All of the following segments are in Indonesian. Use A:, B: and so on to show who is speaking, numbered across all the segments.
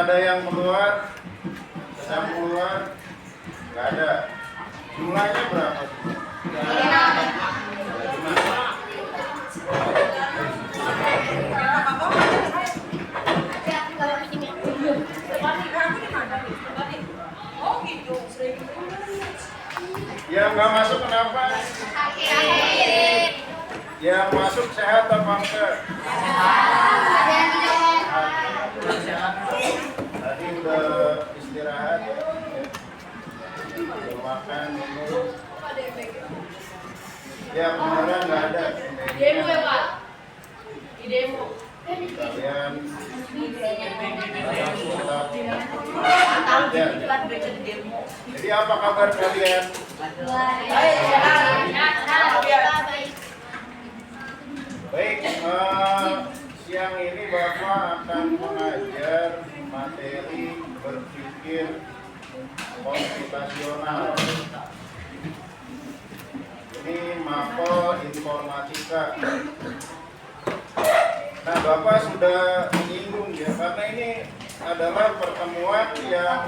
A: Ada yang keluar, sedang keluar, nggak ada. Jumlahnya berapa? Yang nggak masuk kenapa? Yang masuk sehat apa enggak? Tadi udah istirahat ya. Udah makan minum. Ya beneran nggak ada.
B: Demo ya Pak? Di demo.
A: Kalian jadi apa kabar kalian? Baik, siang ini Bapak akan mengajar materi berpikir komputasional. Ini mapel informatika. Nah, Bapak sudah menyinggung ya, karena ini adalah pertemuan yang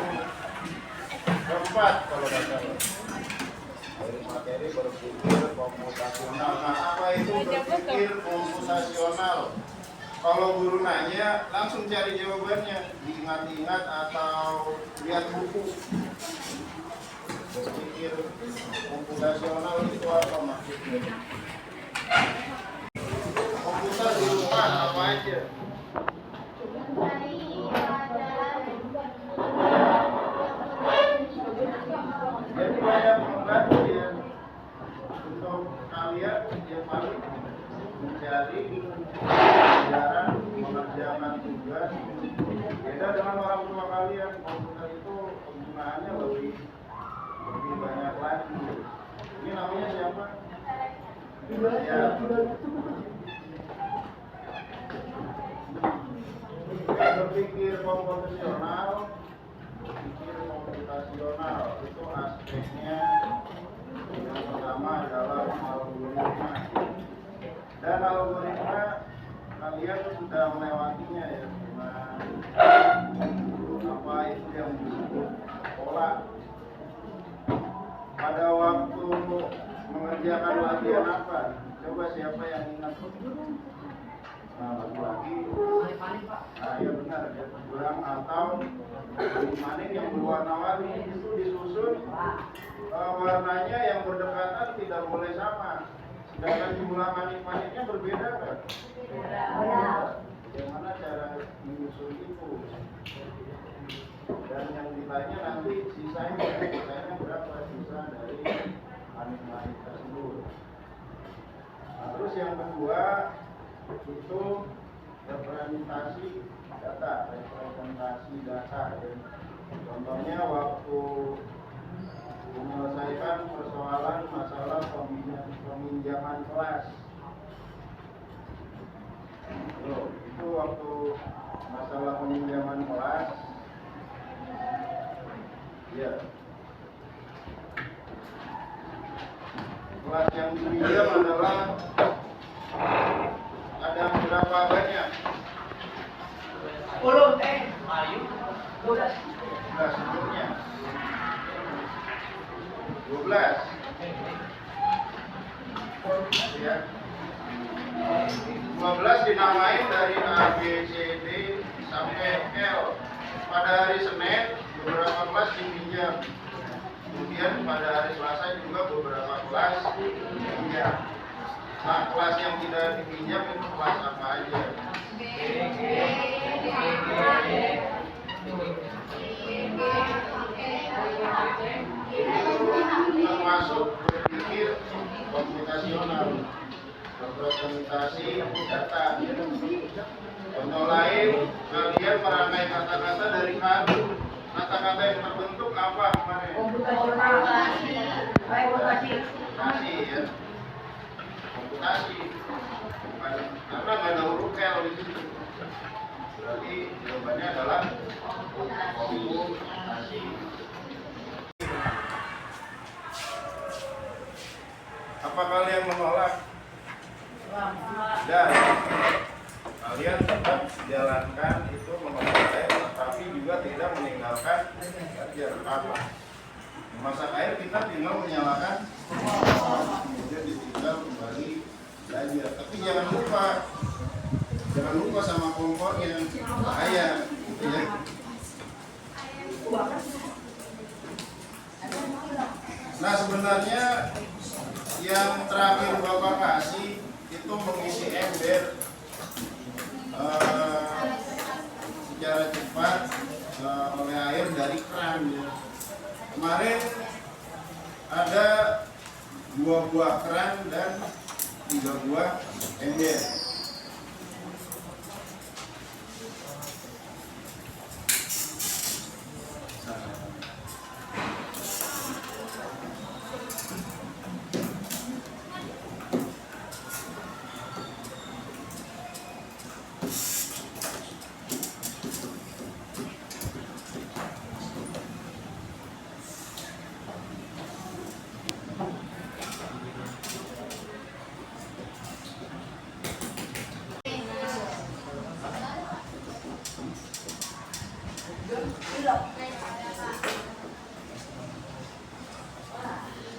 A: keempat kalau tidak salah. Dari materi berpikir komputasional. Nah, apa itu berpikir komputasional? Kalau guru nanya, langsung cari jawabannya, diingat-ingat atau lihat buku. Berpikir komputasional itu apa maksudnya? Komputer di rumah apa aja? Jadi banyak membantu ya untuk kalian yang paling mencari pelajaran, mengerjakan tugas. Beda dengan orang tua kalian, komputer itu penggunaannya lebih banyak lagi. Ini namanya siapa? Ya. Berpikir komputasional itu aspeknya yang pertama adalah algoritma. Dan algoritma kalian sudah melewatinya ya, apa itu yang disebut pola. Pada waktu mengerjakan latihan apa? Coba siapa yang ingat? Nah, lagi-lagi, nah ya benar, ya, kurang atau manik yang berwarna-warni itu disusun warnanya yang berdekatan tidak boleh sama. Sedangkan jumlah manik-maniknya berbeda kan? Bagaimana cara menyusun itu? Dan yang ditanya nanti sisanya berapa sisa dari manik-manik tersebut. Nah, terus yang kedua itu representasi data ya. Contohnya waktu menyelesaikan persoalan masalah peminjaman kelas. Itu waktu masalah peminjaman kelas ya. Kelas yang dipinjam adalah ada berapa banyak?
C: 10 Ayu 12
A: sebelumnya 12 ya. 12 dinamain dari A, B, C, D sampai L. Pada hari Senin beberapa kelas dipinjam. Kemudian pada hari Selasa juga beberapa kelas dipinjam. Nah, kelas yang tidak dipinjam itu kelas apa aja? Termasuk berpikir komputasional. representasi data. Contoh lain, kalian merangkai kata-kata dari kado. Kata-kata yang terbentuk apa kemarin? Komputasi ya. Komputasi. Karena nggak ada huruf L di situ. Berarti jawabannya adalah komputasi. Apa kalian menolak? Dan kalian tetap jalankan itu memasak air, tapi juga tidak meninggalkan air. Apa? Memasak air kita tinggal menyalakan, kemudian ditinggal kembali belajar. Tapi jangan lupa sama kompornya, bahaya, gitu ya. Nah sebenarnya yang terakhir Bapak kasih itu mengisi ember secara cepat oleh air dari keran ya. Kemarin ada 2 buah keran dan 3 buah ember.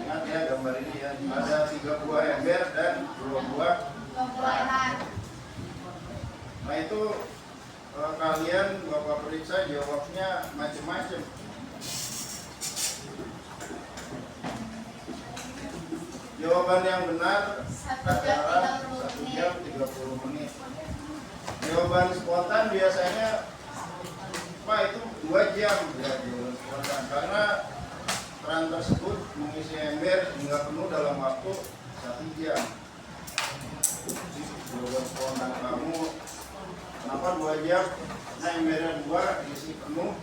A: Ingat ya gambar ini ya, ada 3 buah ember dan 2 buah. Nah itu kalian Bapak periksa jawabnya macam-macam. Jawaban yang benar adalah 1 jam 30 menit. Jawaban spontan biasanya Pak itu 2 jam ya, jawaban spontan, karena keran tersebut mengisi ember hingga penuh dalam waktu 1 jam. Jawaban spontan kamu, kenapa 2 jam? Nah embernya 2 isi penuh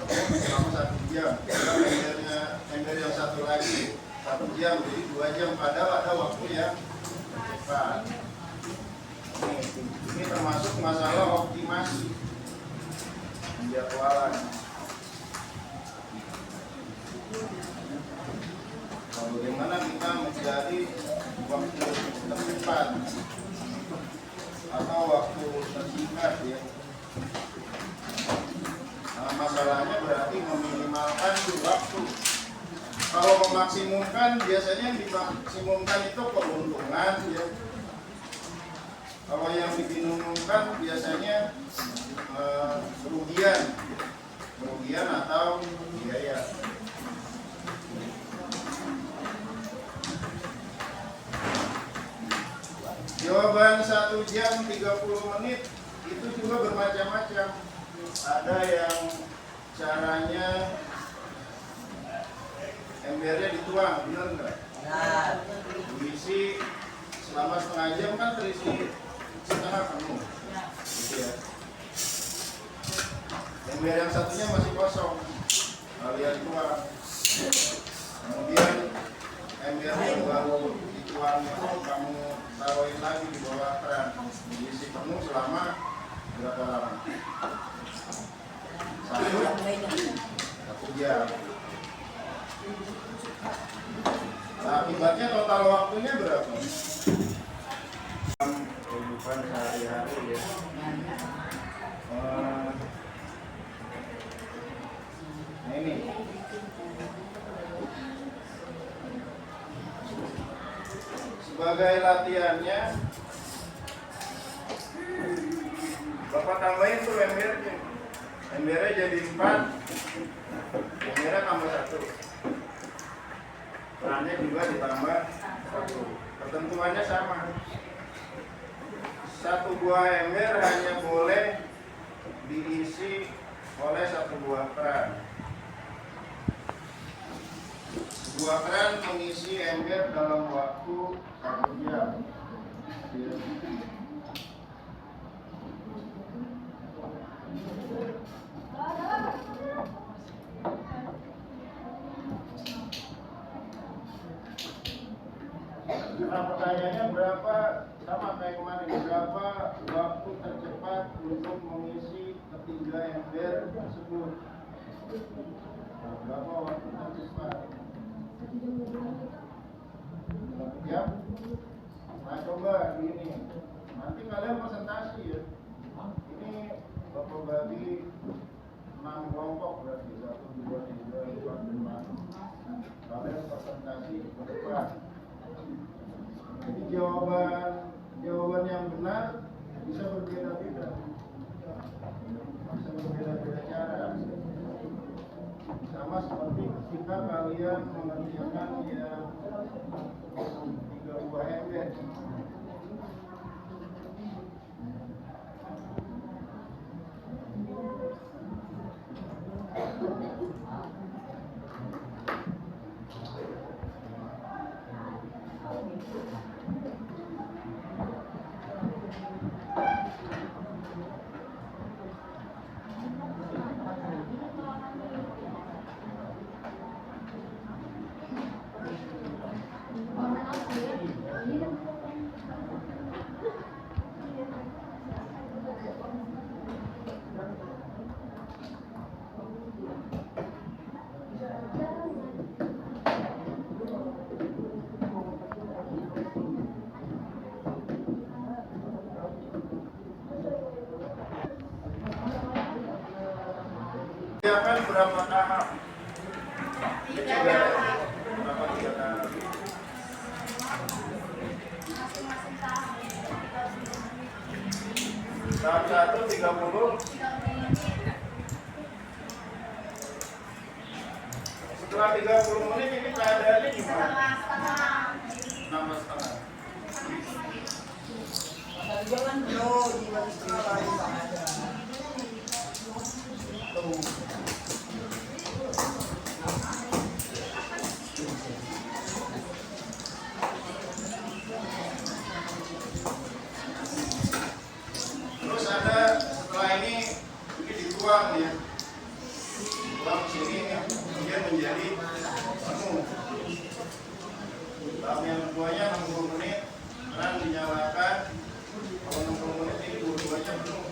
A: selama 1 jam. Ember yang satu lagi 1 jam, jadi 2 jam. Padahal ada waktu yang cepat. Ini termasuk masalah optimasi penjadwalan. Bagaimana kita mencari waktu tercepat atau waktu tersingkat ya. Nah, masalahnya berarti meminimalkan waktu. Kalau memaksimumkan, biasanya yang dimaksimumkan itu keuntungan ya. Kalau yang dibingungkan biasanya kerugian atau biaya. Jawaban 1 jam 30 menit itu juga bermacam-macam. Ada yang caranya embernya dituang, benar nggak? Diisi selama setengah jam kan terisi setengah penuh, gitu ya. Ember yang satunya masih kosong, kalian tuang. Kemudian ember yang baru dituang itu kamu taruhin lagi di bawah keran, diisi penuh selama berapa lama? 1 jam. Nah, akibatnya total waktunya berapa? Kehidupan sehari-hari ya. Nah ini sebagai latihannya, Bapak tambahin tuh embernya. Embernya jadi 4, embernya tambah 1. Perannya juga ditambah 1. Ketentuannya sama. 1 buah ember hanya boleh diisi oleh 1 buah keran. Dua keran mengisi ember dalam waktu 1 jam. Nah, pertanyaannya berapa, sama kayak kemarin, berapa waktu tercepat untuk mengisi ketiga ember tersebut? Nah, berapa waktu tercepat? 1 jam? Nah, coba gini, nanti kalian presentasi ya. Ini Bapak bagi 6 kelompok berarti 1, 2, 3, 4, 5. Kalian presentasi ke depan. Jadi jawaban yang benar bisa berbeda-beda, bisa berbeda-beda cara. Sama seperti ketika kalian mengerjakan yang 3 buah ember. Kerjakan berapa tahap? Berapa 3 tahap? Tahap 1 30. Setelah 30 menit ini keadaannya gimana? 6,5.
D: Jangan bro, jangan setengah aja.
A: Terus ada setelah ini dituang ya, tuang sini kemudian menjadi penuh. Tahap yang keduanya 60 menit, keran dinyalakan. Kalau 60 menit ini dua-duanya penuh.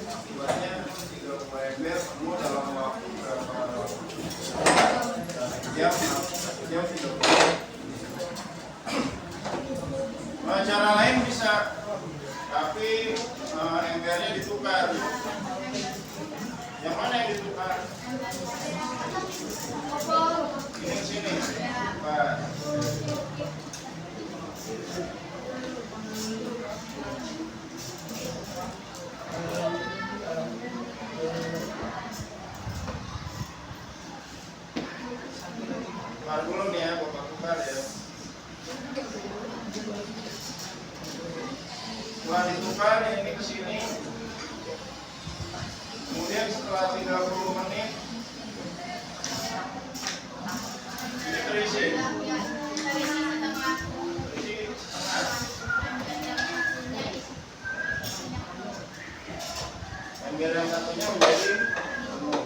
A: Akibatnya 3 buah ember penuh dalam waktu berapa jam? 1 jam 30. Cara lain bisa, tapi embernya ditukar. Yang mana yang ditukar? Ini sini. Tukar. Tukar dulu nih ya, Bapak tukar ya. Setelah ditukar ini ke sini. Kemudian setelah 30 menit ini terisi. Terisi setengah. Ember yang satunya menjadi penuh.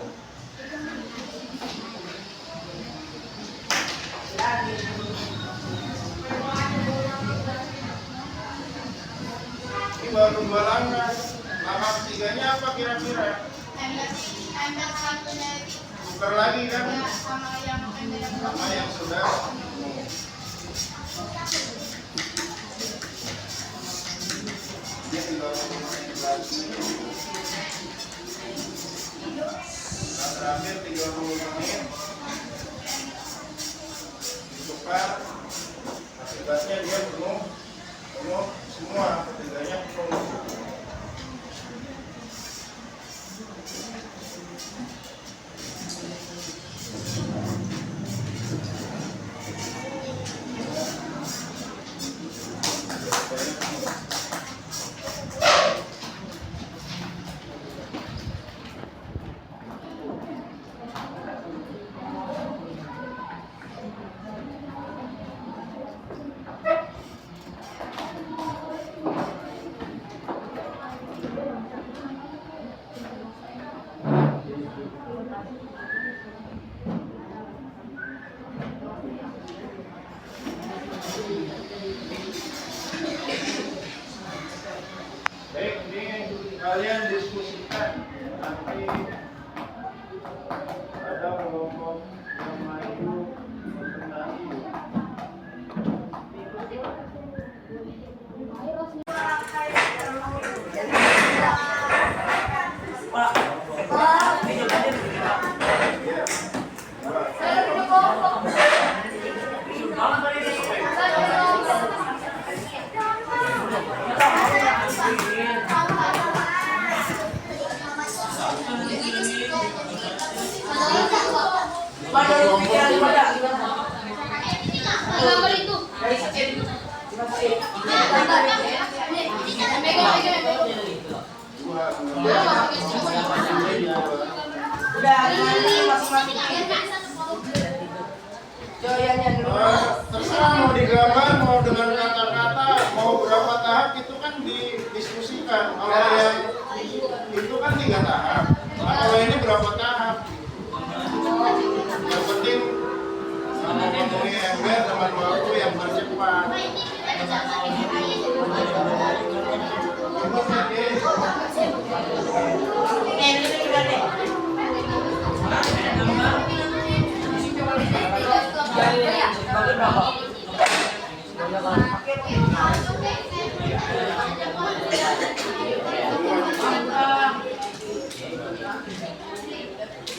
A: Ini baru 2 langkah. Langkah ketiganya apa kira-kira?
B: Ember satunya
A: Tukar lagi kan?
B: sama yang
A: sudah. Dia tinggal lagi. Nah, terakhir 30 menit ditukar. Akibatnya dia penuh semua, ketiganya penuh.
D: Pada lu pikiran pada.
B: Gambar itu.
D: Udah, ini masing-masing. Joyannya dulu.
A: Terserah mau digambar, mau dengan kata-kata, mau berapa tahap itu kan didiskusikan. Kalau yang itu kan 3 tahap. Nah, kalau ini berapa tahap? Yang penting memenuhi ember dengan waktu yang bercepat.
D: Ini udah deh.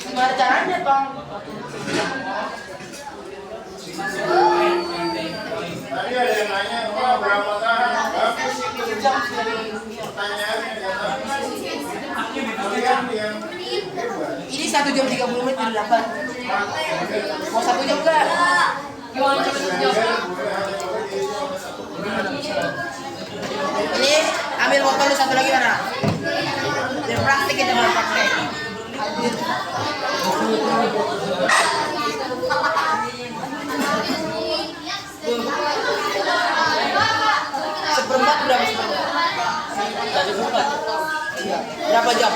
D: Gimana caranya, Bang?
A: Tadi ada yang nanya, wah berapa tahap? Bagus itu pertanyaannya. Kalian yang hebat.
D: Ini 1 jam 30 menit di 8. Mau 1 jam enggak? Gimana ini ambil botol lu 1 lagi mana? Biar praktik kita baru praktek. Seperempat berapa seperempat? Iya. Berapa jam?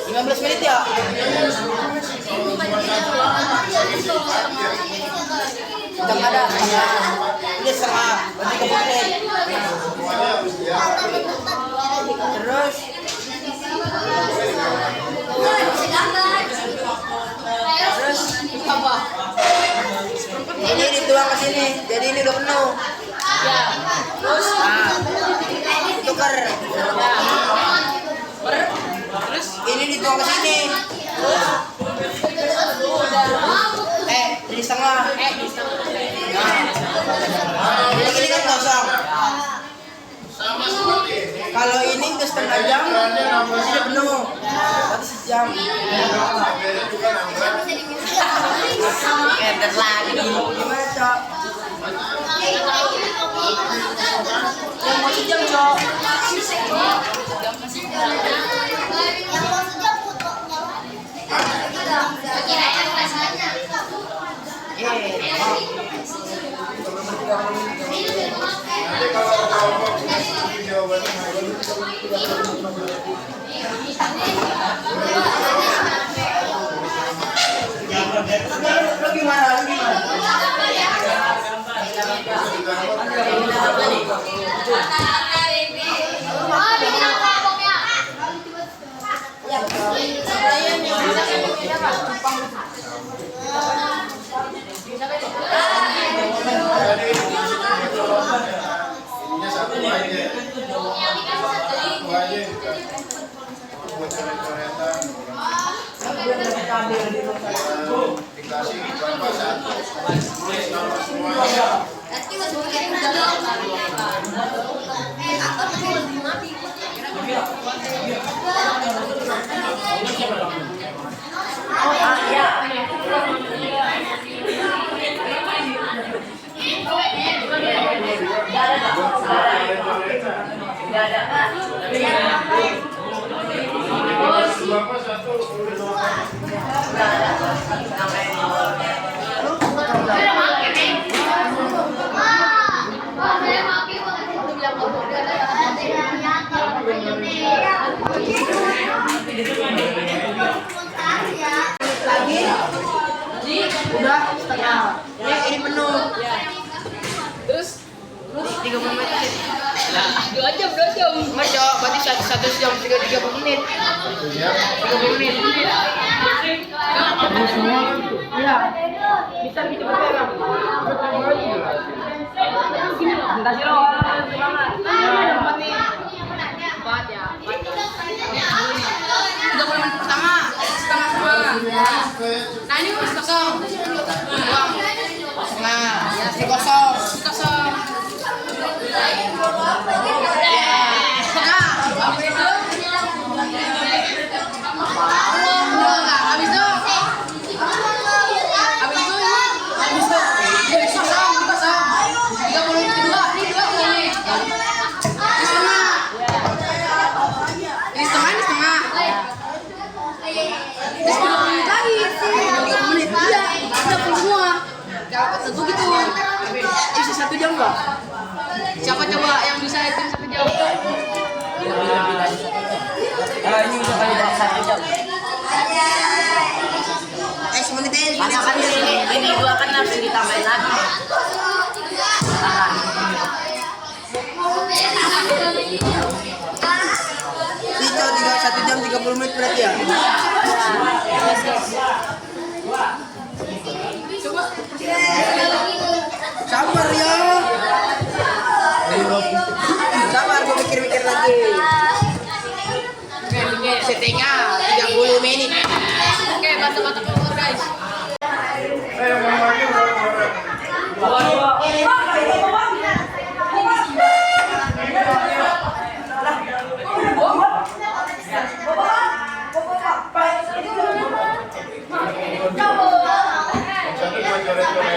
D: 15 menit ya? Jam ada? Ini setengah, berarti 30 menit. Terus
B: Apa?
D: ini dituang ke sini, jadi ini udah penuh.
B: Ya.
D: Terus tukar. Terus ini dituang ke sini. Jadi setengah. Ini kan kosong.
A: Sama seperti ini.
D: Kalau ini ke setengah jam, sudah penuh. Berarti sejam.
A: Embernya juga nambah.
D: Eder lagi. Gimana, Cok? Yang mau sejam, Cok.
A: Nanti kalau kelompok ini jawabannya
D: Lu gimana?
A: Ini satu aja. Satu aja. Buat coret-coretan. Dikasih berapa satu. Tulis nama semuanya. Bapak satu tulis
D: Lagi? Udah setengah. Ini penuh.
B: Terus
D: 30 menit.
B: 2 jam, 2 jam.
D: Enggak, Cok. Berarti 1 jam 30 menit.
A: ya.
D: 30 menit. Iya. Bisa gitu berpegang. Entar sih lo. Empat nih.
B: 4 ya.
D: 30 menit pertama. Setengah semua.
B: Nah, ini masih kosong.
D: Buang. Setengah. Ya, masih kosong.
B: Kosong.
D: Nah, apa itu? 1 jam nggak?
B: Siapa coba yang bisa hitung 1 jam?
D: Lebih dari 1 jam. Ini bisa kali 1 jam. Semenit aja. Karena kan ini 2 kan harus ditambahin lagi. Itu 1 jam 30 menit berarti ya? Sabar ya. Sabar, gue mikir-mikir lagi. Setengah 30 menit.
B: Oke, batu-batu keluar guys.
A: Yang mau maju berapa? Satu buat coret-coret.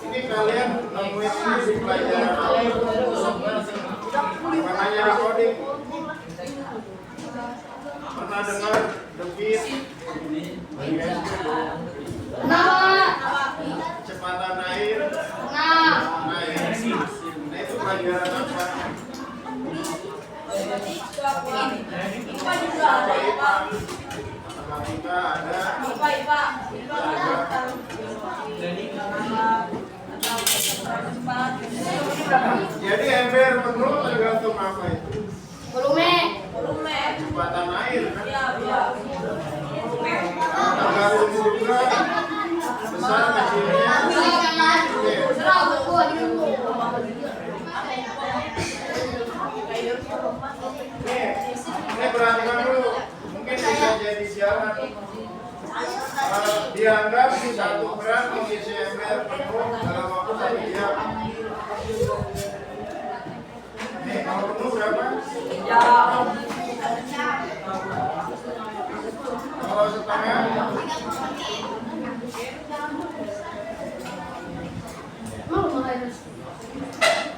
A: Ini kalian nemuin ini di pelajaran namanya coding. Pernah dengar The Beat? Kecepatan air. Nah, itu pelajaran apa? Matematika ada. Jadi ember penuh tergantung apa itu?
B: Volume.
A: Kecepatan air kan? Tergantung juga besar kecilnya. Ini perhatikan dulu, mungkin bisa jadi jalan. Dianggap 1 gram mengisi ember penuh dalam waktu 1 jam. Nih, kalau penuh berapa? Kalau setengah?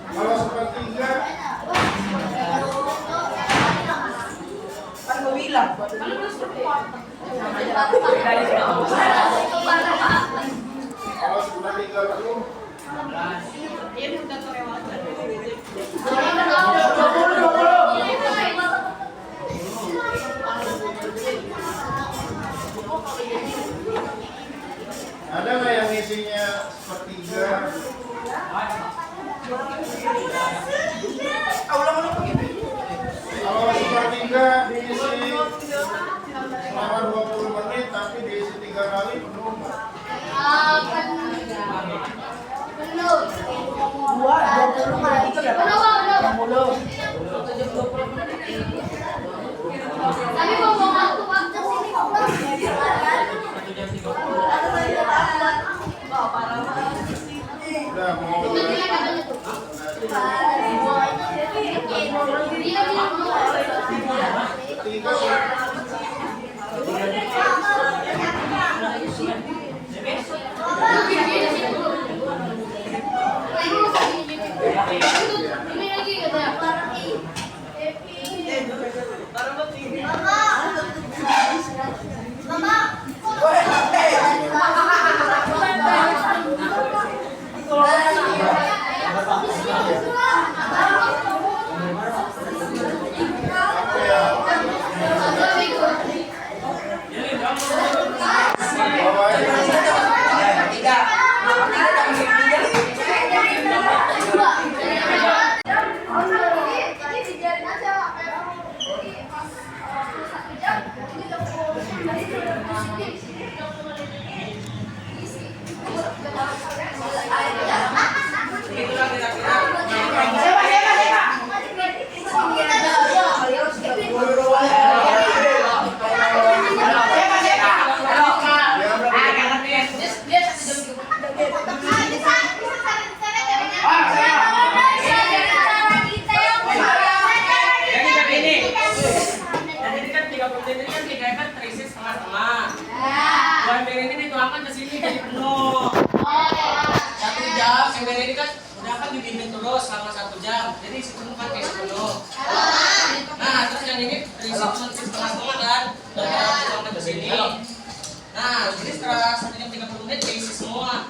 A: Kalau sepertiga?
D: Kan gue bilang.
A: Kalau sepertiga penuh? Ada nggak yang isinya sepertiga? Kalau sepertiga diisi selama 20 menit tapi diisi 3 kali penuh nggak?
D: Dua, 20 menit itu dapat 60.
B: Tapi mau waktu sini
A: Udah mau ketiga
B: ini lagi
C: dituangkan ke sini jadi penuh. 1 jam, ember ini kan udah kan dibimbing terus selama 1 jam. Jadi isi penuh kan kayak penuh. Nah, terus yang ini terisi cuma setengah-setengah kan. Dan dituangkan ke sini. Nah, jadi setelah 1 jam 30 menit diisi semua.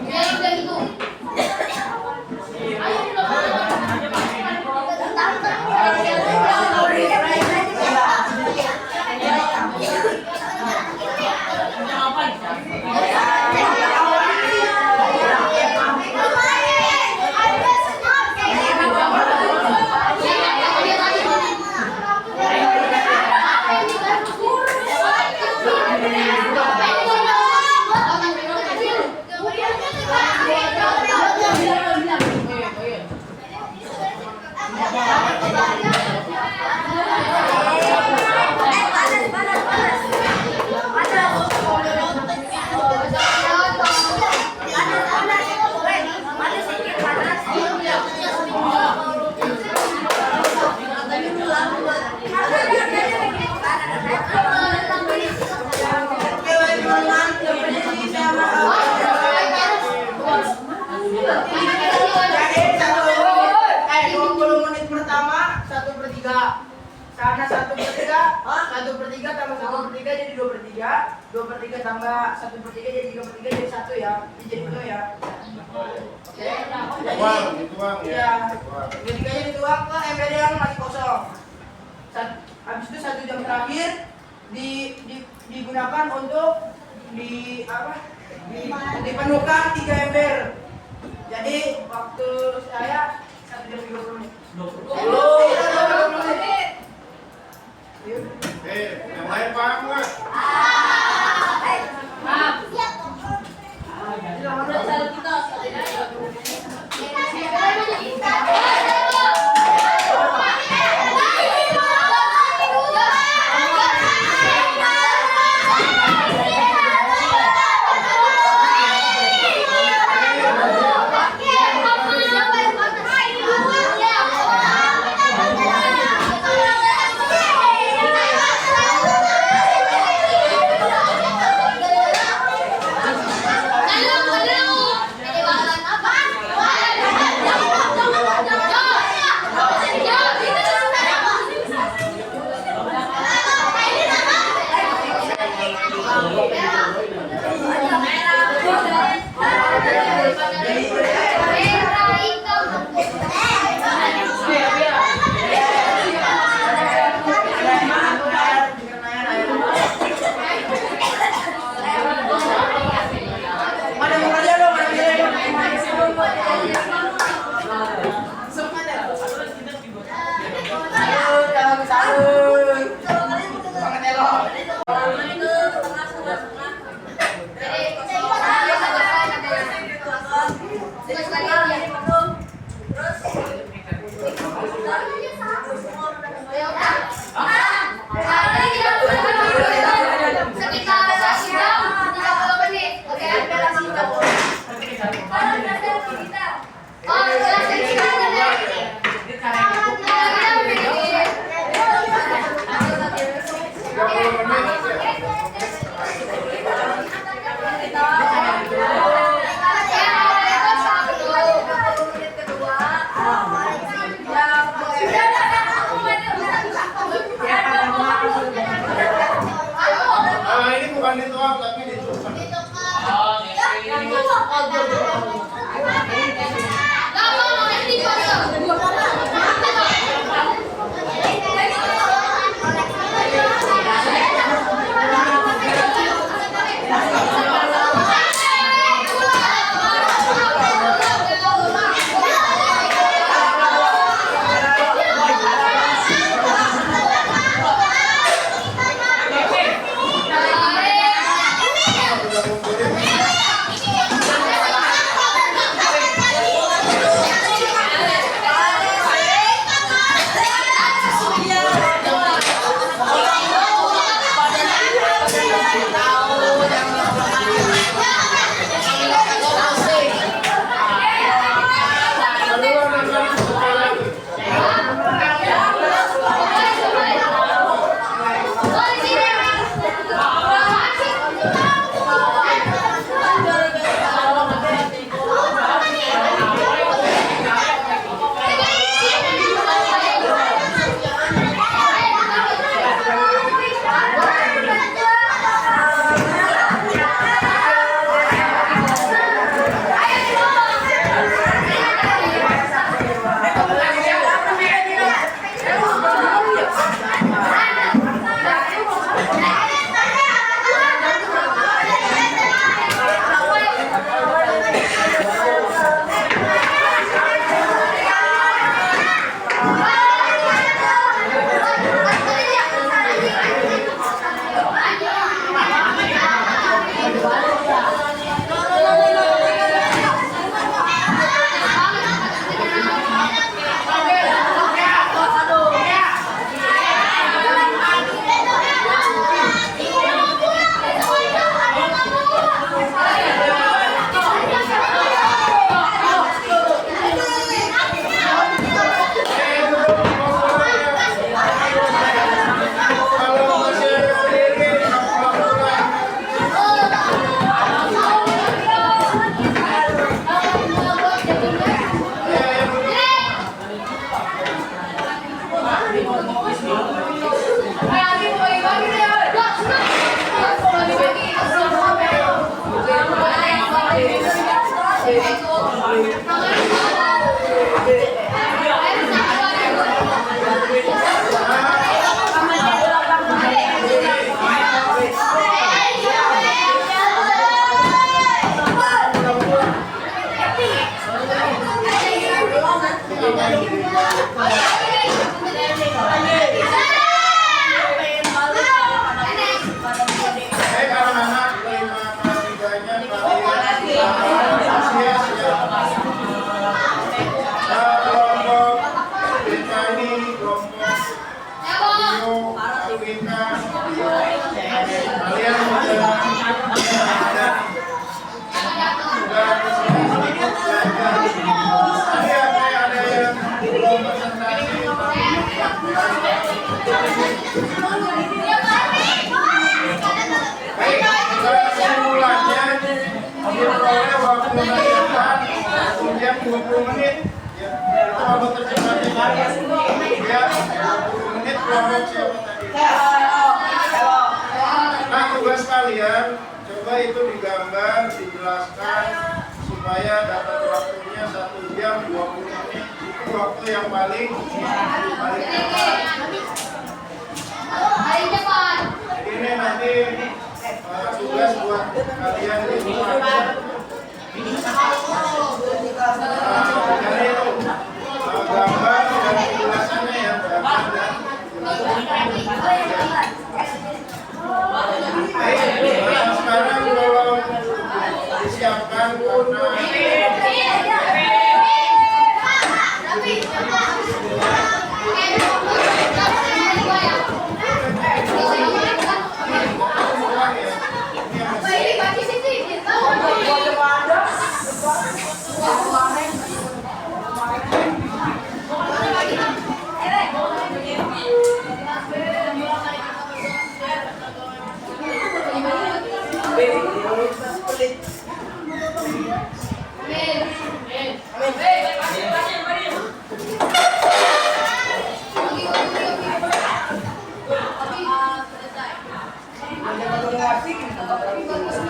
B: Ya udah gitu. Ayo
D: Karena 1/3 tambah 1/3 jadi 2/3, 2/3 tambah 1/3 jadi 3/3 jadi 1 ya, jadi penuh ya. Oke.
A: Dituang ya.
D: Ya. 3/3-nya dituang ke ember yang masih kosong. Habis itu 1 jam terakhir digunakan untuk dipenuhkan 3 ember. Jadi waktu saya 1 jam 30 menit. 20 menit.
A: Yang lain paham nggak? Yang 20 menit ya, kelompok tercepat ya, 20 menit kelompok siapa tadi? Nah, tugas kalian coba itu digambar, dijelaskan supaya dapat waktunya 1 jam 20 menit. Itu waktu yang paling cepat.
B: Paling cepat.
A: Jadi ini nanti tugas buat kalian di rumah. Jadi itu gambar dan penjelasannya yang gambar dan sekarang kalau disiapkan
D: Asik.